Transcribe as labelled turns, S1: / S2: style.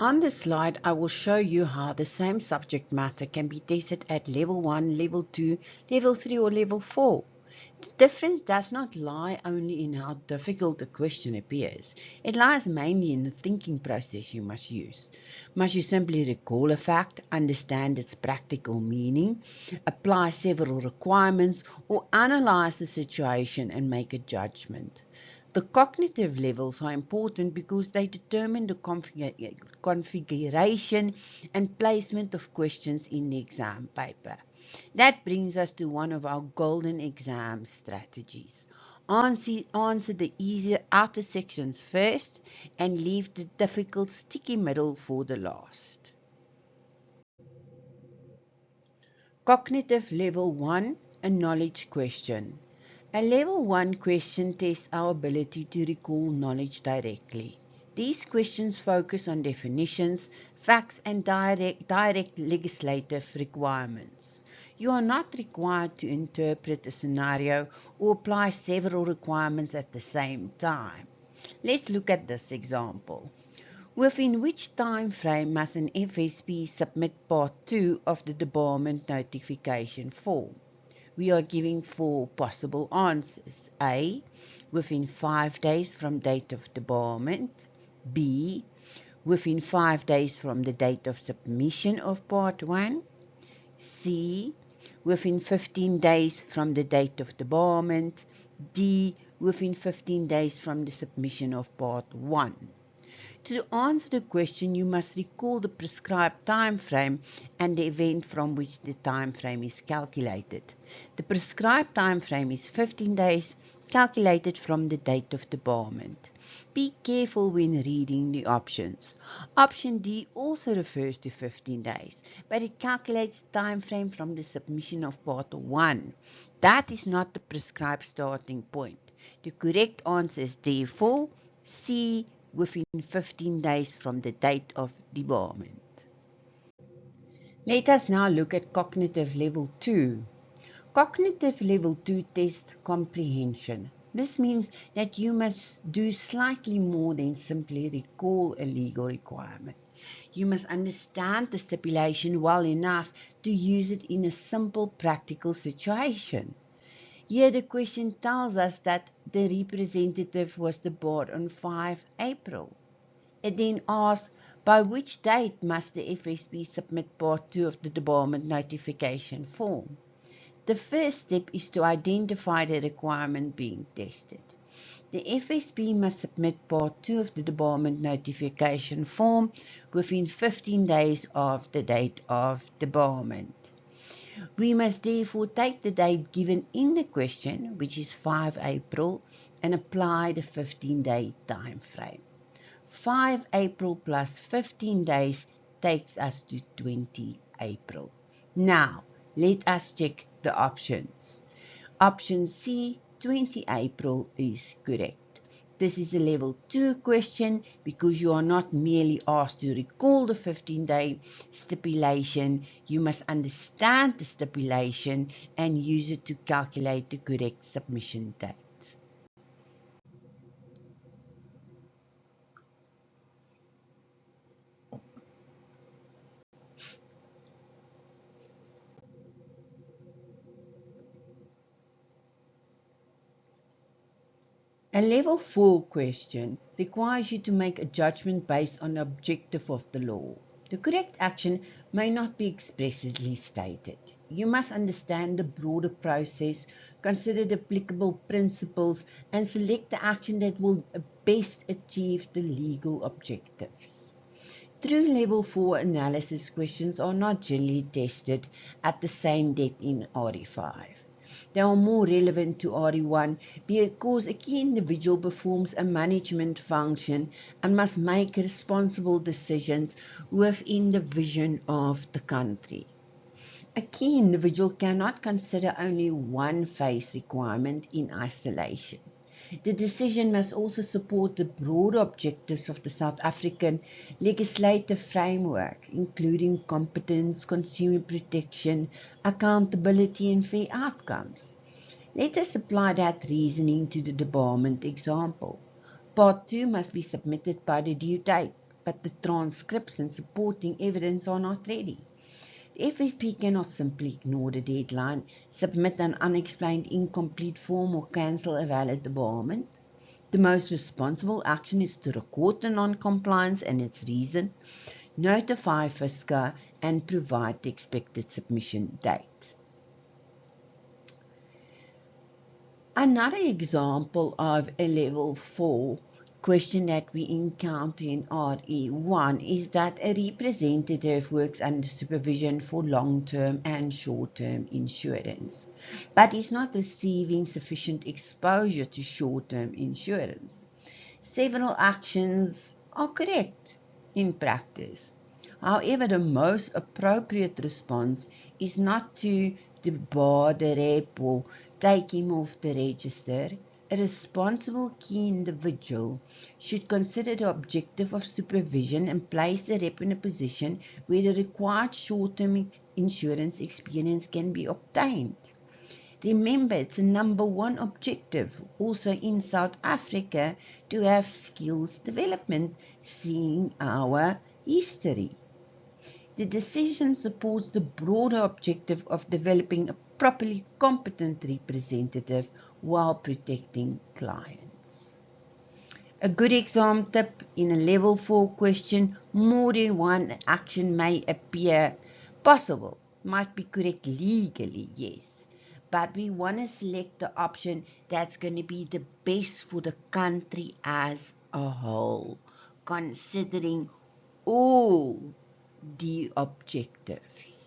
S1: On this slide, I will show you how the same subject matter can be tested at level 1, level 2, level 3 or level 4. The difference does not lie only in how difficult the question appears. It lies mainly in the thinking process you must use. Must you simply recall a fact, understand its practical meaning, apply several requirements, or analyze the situation and make a judgment? The cognitive levels are important because they determine the configuration and placement of questions in the exam paper. That brings us to one of our golden exam strategies. Answer the easier outer sections first and leave the difficult sticky middle for the last. Cognitive Level 1, a knowledge question. A Level 1 question tests our ability to recall knowledge directly. These questions focus on definitions, facts, and direct legislative requirements. You are not required to interpret a scenario or apply several requirements at the same time. Let's look at this example. Within which time frame must an FSP submit Part 2 of the debarment notification form? We are giving 4 possible answers. A. Within 5 days from date of debarment. B. Within 5 days from the date of submission of Part 1. C. Within 15 days from the date of debarment. D. Within 15 days from the submission of Part 1. To answer the question, you must recall the prescribed time frame and the event from which the time frame is calculated. The prescribed time frame is 15 days, calculated from the date of debarment. Be careful when reading the options. Option D also refers to 15 days, but it calculates the time frame from the submission of Part 1. That is not the prescribed starting point. The correct answer is therefore C, within 15 days from the date of debarment. Let us now look at Cognitive Level 2. Cognitive Level 2 tests comprehension. This means that you must do slightly more than simply recall a legal requirement. You must understand the stipulation well enough to use it in a simple practical situation. Here the question tells us that the representative was debarred on 5 April. It then asks, by which date must the FSP submit Part 2 of the debarment notification form? The first step is to identify the requirement being tested. The FSP must submit Part 2 of the debarment notification form within 15 days of the date of debarment. We must therefore take the date given in the question, which is 5 April, and apply the 15-day time frame. 5 April plus 15 days takes us to 20 April. Now, let us check the options. Option C, 20 April is correct. This is a level 2 question because you are not merely asked to recall the 15-day stipulation. You must understand the stipulation and use it to calculate the correct submission date. A level 4 question requires you to make a judgment based on the objective of the law. The correct action may not be expressly stated. You must understand the broader process, consider the applicable principles, and select the action that will best achieve the legal objectives. True level 4 analysis questions are not generally tested at the same depth in RE5. They are more relevant to RE1 because a key individual performs a management function and must make responsible decisions within the vision of the country. A key individual cannot consider only one phase requirement in isolation. The decision must also support the broader objectives of the South African legislative framework, including competence, consumer protection, accountability, and fair outcomes. Let us apply that reasoning to the debarment example. Part 2 must be submitted by the due date. but the transcripts and supporting evidence are not ready. The FSP cannot simply ignore the deadline, submit an unexplained incomplete form, or cancel a valid debarment. The most responsible action is to record the non-compliance and its reason, notify FSCA, and provide the expected submission date. Another example of a level 4 question that we encounter in RE1 is that a representative works under supervision for long-term and short-term insurance, but is not receiving sufficient exposure to short-term insurance. Several actions are correct in practice. However, the most appropriate response is not to debar the rep or take him off the register. A responsible key individual should consider the objective of supervision and place the rep in a position where the required short-term insurance experience can be obtained. Remember, it's a number one objective also in South Africa to have skills development, seeing our history. The decision supports the broader objective of developing a properly competent representative while protecting clients. A good exam tip: in a level 4 question, more than one action may appear possible. Might be correct legally, yes, but we want to select the option that's going to be the best for the country as a whole, considering all the objectives.